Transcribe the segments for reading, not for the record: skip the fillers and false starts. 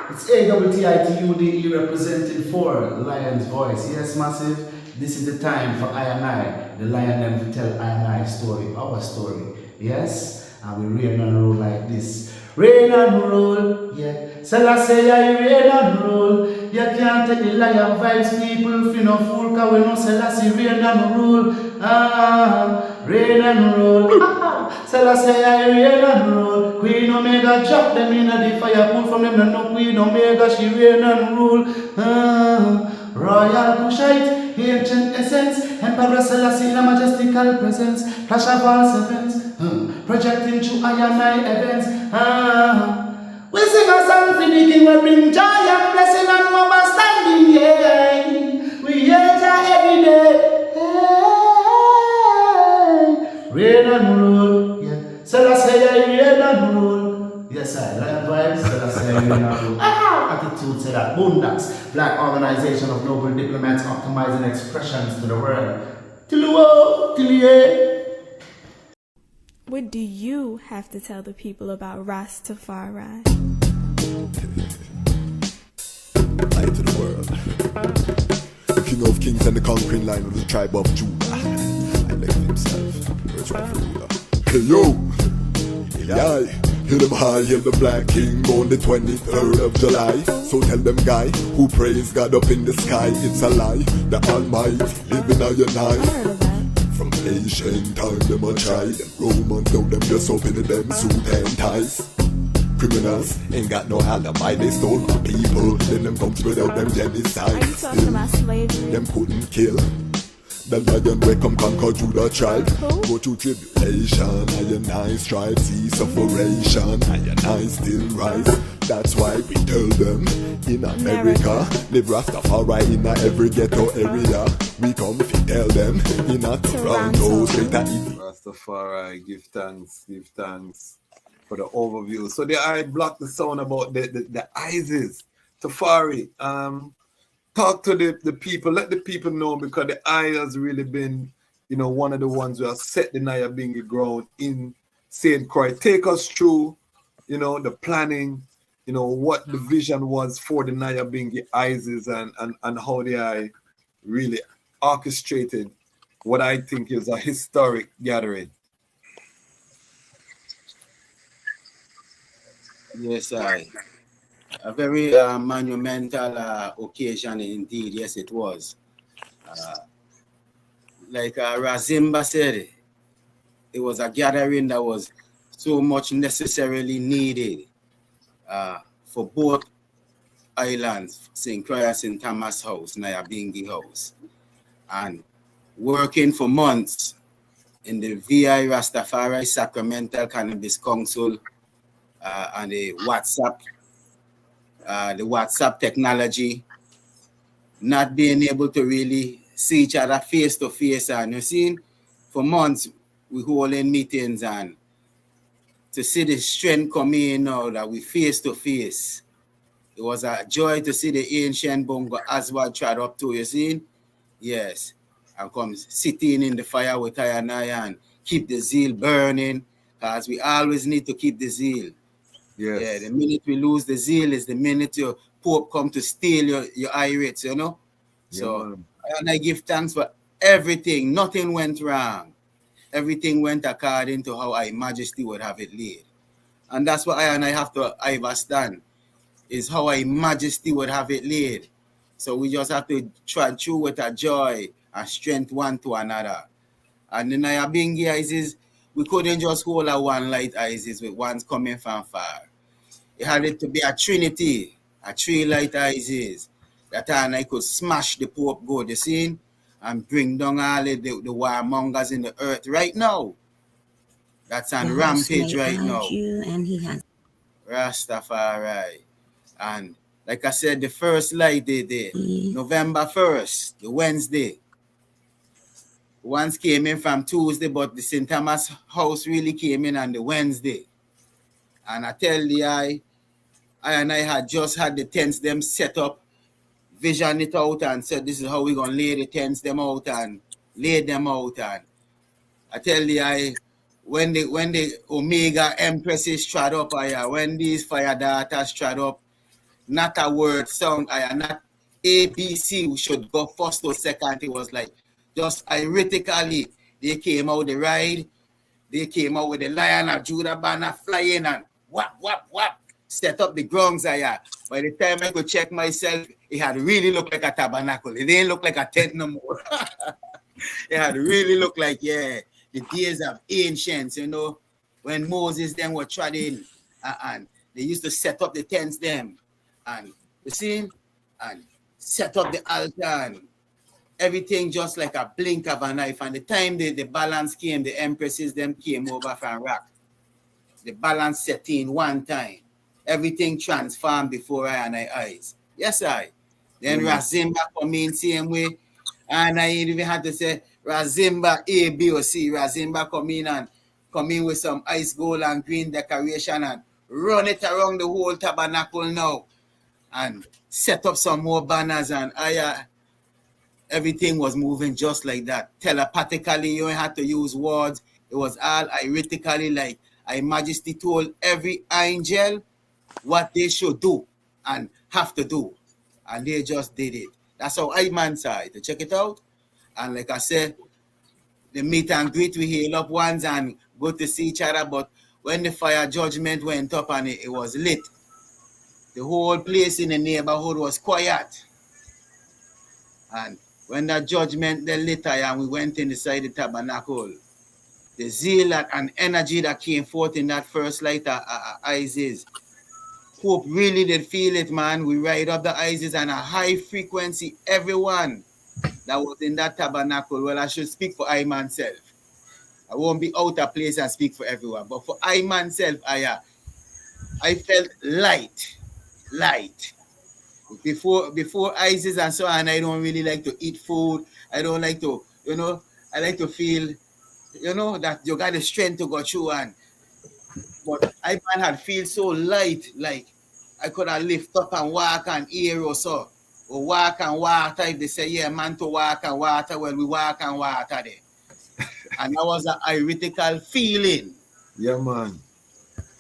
It's AWTITUDE representing for Lion's Voice. Yes, massive. This is the time for I and I, the lion them to tell I and I story, our story. Yes, and we reign and rule like this. Reign and rule, yeah. Selassie I reign and rule. You can't take the lion vibes, people. If you no fool, cause we know Selassie reign and rule. Reign and rule. Selassie I reign and rule. Queen Omega drop them in the fire, pull from them. No Queen Omega, she reign and rule. Royal Kushite, ancient essence, Emperor Selassie in a majestical presence, flash of all sevens, projecting through I and I events. We sing a song for the king, we bring joy and blessing and overstanding, yeah. We enter every day, hey. Reign and rule, yeah. Selassie, reign and rule. Yes, I lion vibes, Selassie, reign and rule. Attitude say that Boondocks, Black Organization of Global Diplomats optimizing expressions to the world. What do you have to tell the people about Ras Tafari? Light to the world. The king of kings and the conquering line of the tribe of Judah. I left himself. Where's my ruler? Hey yo! Yeah. Hear them high, hear the black king on the 23rd of July. So tell them guy who praise God up in the sky, it's a lie. The Almighty living on your night. From ancient time them a try. Them Romans know them just open them suit and ties. Criminals ain't got no alibi, they stole my people. Then them come spread out them genocide. Are you talking about slavery? Them couldn't kill the lion will come conquer Judah tribe. Go through tribulation, I and I strive, see sufferation, I and I still rise. That's why we tell them in America, live Rastafari in every ghetto area. We come to tell them in a Toronto, straight at it. Rastafari, give thanks for the overview. So I blocked the sound about the ISIS. Tafari, talk to the people, let the people know, because the I has really been, one of the ones who have set the Nyabinghi ground in St. Croix. Take us through, the planning, what the vision was for the Nyabinghi Houses and how they really orchestrated what I think is a historic gathering. Yes, a very monumental occasion indeed. Yes, it was. Like Ras Zimba said, it was a gathering that was so much necessarily needed for both islands, St. Croix and St. Thomas House, Nyabinghi House, and working for months in the VI Rastafari Sacramental Cannabis Council and the WhatsApp technology, not being able to really see each other face to face. And you see, for months we holding meetings, and to see the strength come in now that we face to face, it was a joy to see the ancient bongo as well trod up to, you see. Yes, and come sitting in the fire with I and keep the zeal burning, because we always need to keep the zeal. Yes. Yeah, the minute we lose the zeal is the minute your Pope come to steal your irates, So, and I give thanks for everything. Nothing went wrong. Everything went according to how His Majesty would have it laid. And that's what I have to understand, is how His Majesty would have it laid. So we just have to trod through with a joy and strength one to another. And the Nyabinghi Houses, we couldn't just hold a one light Houses with ones coming from far. It had to be a trinity, a three light Houses, that I could smash the Pope God, you see, and bring down all the warmongers in the earth right now. That's on rampage right now. And he has Rastafari. And like I said, the first light day, November 1st, the Wednesday. Ones came in from Tuesday, but the St. Thomas House really came in on the Wednesday. And I tell the I had just had the tents them set up, vision it out, and said this is how we're going to lay the tents them out and lay them out. And I tell the when the Omega Empresses trod up, when these fire daughters trod up, not a word sound, not ABC should go first or second. It was like just arithmetically they came out the ride, they came out with the Lion of Judah banner flying and whap, whap, whap, set up the grounds. By the time I could check myself, it had really looked like a tabernacle. It didn't look like a tent no more. It had really looked like, the days of ancients, when Moses them were treading and they used to set up the tents them and you see and set up the altar and everything just like a blink of an eye. And the time the balance came, the empresses them came over from rock. The balance set in one time. Everything transformed before I eyes. Yes, I. Then Ras Zimba come in same way. And I even had to say Ras Zimba A, B, or C. Ras Zimba come in with some ice gold and green decoration and run it around the whole tabernacle now. And set up some more banners and everything was moving just like that. Telepathically, you had to use words. It was all arithmetically like Her Majesty told every angel what they should do and have to do. And they just did it. That's how I-Man side to check it out. And like I said, the meet and greet, we hail up ones and go to see each other. But when the fire judgment went up and it was lit, the whole place in the neighborhood was quiet. And when that judgment they lit and we went inside the tabernacle, the zeal and energy that came forth in that first light of Isis, Hope really did feel it, man. We ride up the Isis and a high frequency, everyone that was in that tabernacle. Well, I should speak for I myself. I won't be out of place and speak for everyone. But for I myself, I felt light. Before Isis and so on, I don't really like to eat food. I don't like to, I like to feel, that you got the strength to go through. But I had feel so light, like I could have lift up and walk and air or so. Or walk and water. If they say, yeah, man, to walk and water, well, we walk and water there. And that was an ironical feeling. Yeah, man.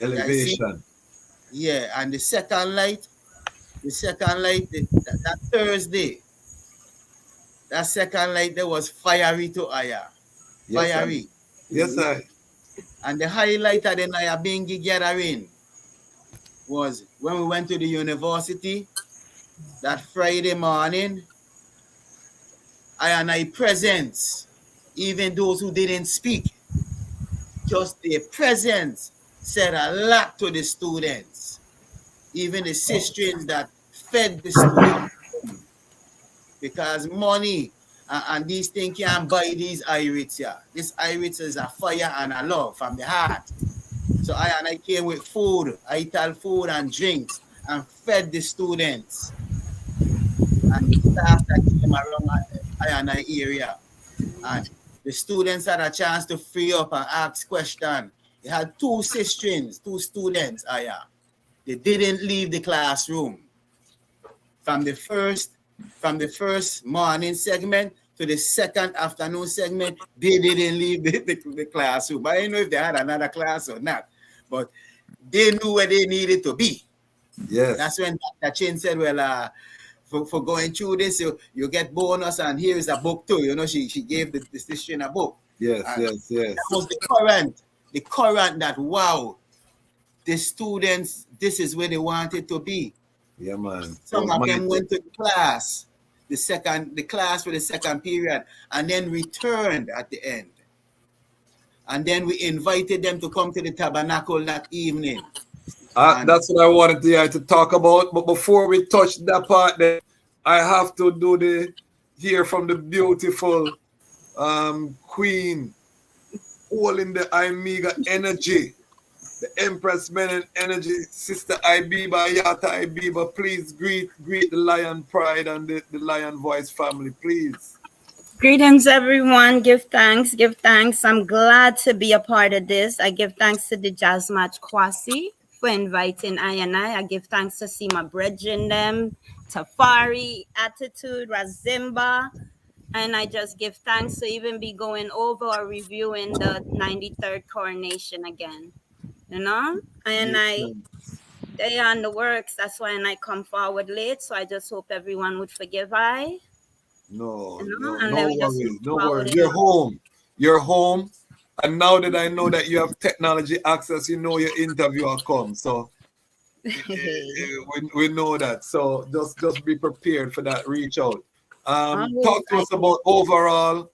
Elevation. Yeah, and the second light, that Thursday, that second light there was fiery to Aya. Fiery. Yes, sir. And the highlight of the Nyabinghi gathering was when we went to the university that Friday morning. I presence, even those who didn't speak, just their presence said a lot to the students. Even the sisters that fed the students, because money and these things can't buy these irids here. This irids is a fire and a love from the heart. So I came with food, food and drinks and fed the students and the staff that came around I area. And the students had a chance to free up and ask questions. They had two sisters, two students. They didn't leave the classroom. From the first morning segment to the second afternoon segment, they didn't leave the classroom. I don't know if they had another class or not, but they knew where they needed to be. Yes. That's when Dr. Chin said, well, for going through this, you get bonus, and here is a book too. She gave the decision a book. Yes. That was the current that, wow, the students, this is where they wanted to be. Yeah, man. Some of them went to class, the class for the second period, and then returned at the end. And then we invited them to come to the tabernacle that evening. That's what I wanted to talk about. But before we touch that part, then I have to hear from the beautiful queen, holding the Omega energy, the Empress Men energy, Sister Abeba, Iyata Abeba. Please greet the Lion Pride and the Lion Voice family, please. Greetings, everyone. Give thanks. I'm glad to be a part of this. I give thanks to Dejazmatch Kwasi for inviting I and I. give thanks to see my brethren them, Tafari Attitude, Ras Zimba, and I just give thanks to even be going over or reviewing the 93rd Coronation again. I they on the works. That's why I come forward late. So I just hope everyone would forgive I. No, You know, no, and no let me just worries, move no forward worries. in You're home. You're home. And now that I know that you have technology access, you know your interview will come. So we know that. So just be prepared for that. Reach out. Always, Talk to us about overall.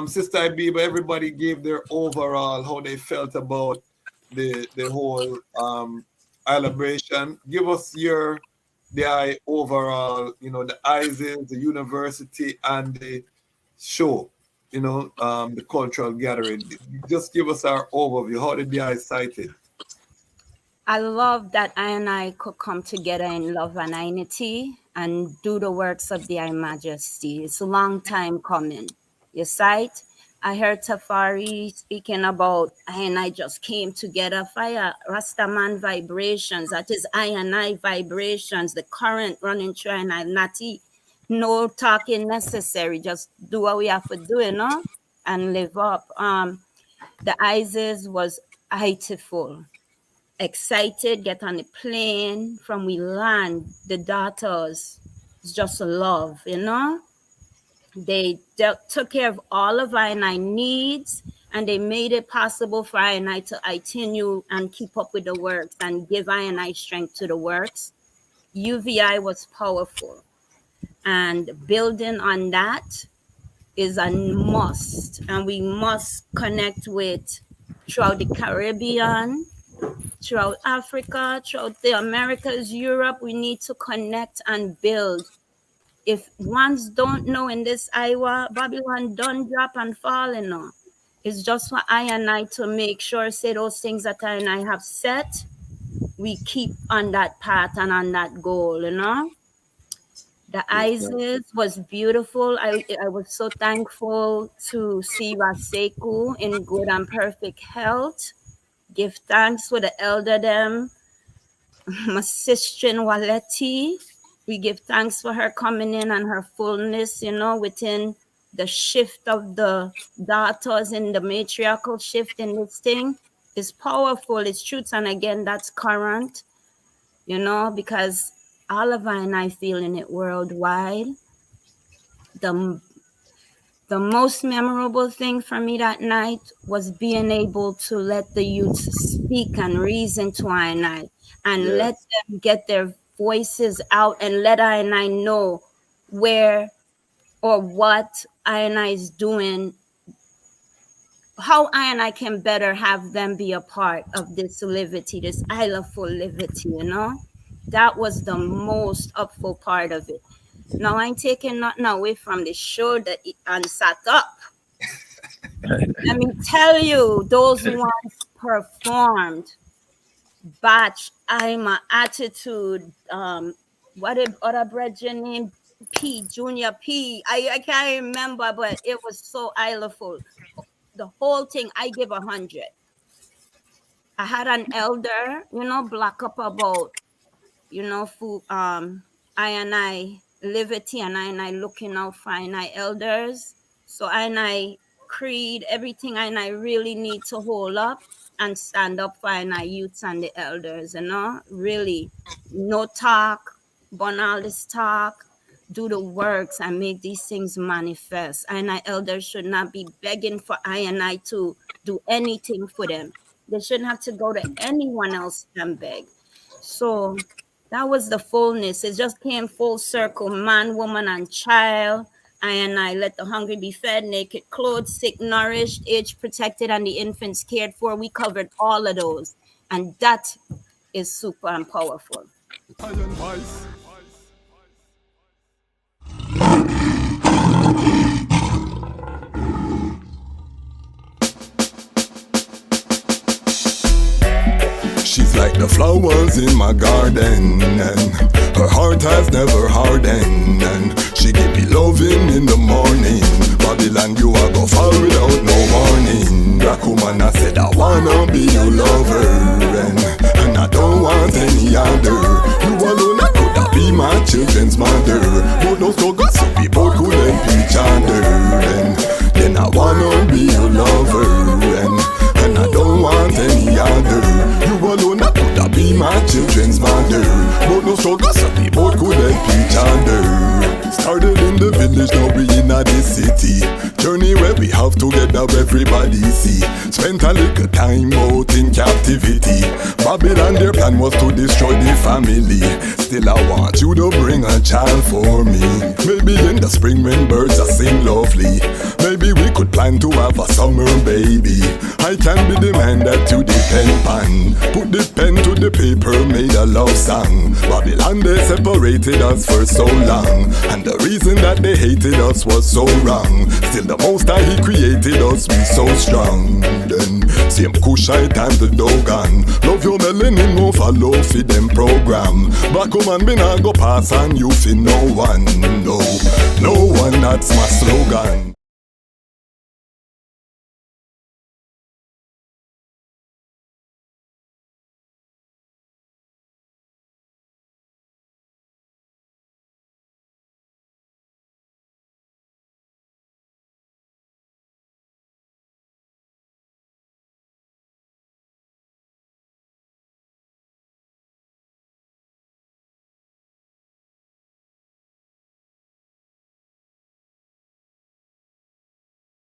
Sister Abeba, everybody gave their overall how they felt about the whole celebration. Give us the overall, the ISIS, the university, and the show, the cultural gathering. Just give us our overview. How did the eye sight it? I love that I and I could come together in love and unity and do the works of the High Majesty. It's a long time coming. You sight? I heard Tafari speaking about I and I just came together fire Rastaman vibrations. That is I and I vibrations, the current running through and I natty. No talking necessary. Just do what we have to do, and live up. The ISIS was heightiful. Excited, get on the plane from we land, the daughters. It's just a love, They took care of all of I and I needs, and they made it possible for I and I to continue and keep up with the works and give I and I strength to the works. UVI was powerful, and building on that is a must, and we must connect with throughout the Caribbean, throughout Africa, throughout the Americas, Europe. We need to connect and build. If ones don't know in this Iowa, Babylon don't drop and fall, It's just for I and I to make sure, say those things that I and I have set, we keep on that path and on that goal, The ISIS was beautiful. I was so thankful to see Raseku in good and perfect health. Give thanks for the elder them, my Sistren Waleti. We give thanks for her coming in and her fullness, within the shift of the daughters in the matriarchal shift in this thing is powerful. It's truth. And again, that's current, because Oliver and I feeling it worldwide. The most memorable thing for me that night was being able to let the youths speak and reason to I and let them get their voices out and let I know where or what I is doing, how I can better have them be a part of this liberty, this islandful liberty, That was the most upful part of it. Now I ain't taking nothing away from the show that and sat up. Let me tell you, those ones performed. Batch, H.I.M, Attitude, what other brethren named P, Junior P. I can't remember, but it was so islandful. The whole thing, I give 100. I had an elder, block up about, I and I liberty and I looking out for I elders. So I creed everything I really need to hold up and stand up for I youths and the elders, really no talk, burn all this talk, do the works and make these things manifest. I elders should not be begging for I to do anything for them. They shouldn't have to go to anyone else and beg. So that was the fullness. It just came full circle, man, woman, and child. I let the hungry be fed, naked clothed, sick nourished, age protected, and the infants cared for. We covered all of those. And that is super and powerful. She's like the flowers in my garden, and her heart has never hardened, and she give me loving in the morning. Babylon, you are go fall without no warning. Black woman, I said I wanna be your lover, and I don't want any other. You alone, I could be my children's mother. But those two girls, we both could help each other, and then I wanna be your lover, and I don't want any other. You alone, I could be my children's mother. But no struggle, so we both could help each other. Started in the village, now we in the city. Journey where we have together, everybody see. Spent a little time out in captivity. Babylon, their plan was to destroy the family. Still I want you to bring a child for me. Maybe in the spring when birds are sing lovely. Maybe we could plan to have a summer baby. I can be the man that you depend on. Put the pen to the paper, made a love song. Babylon, they separated us for so long, and the reason that they hated us was so wrong. Still the most High, He created us, we so strong. Then same Kushite and the Dogon. Love your melanin, no follow for them program. Back home and me nah go pass on you for no one. No one, that's my slogan.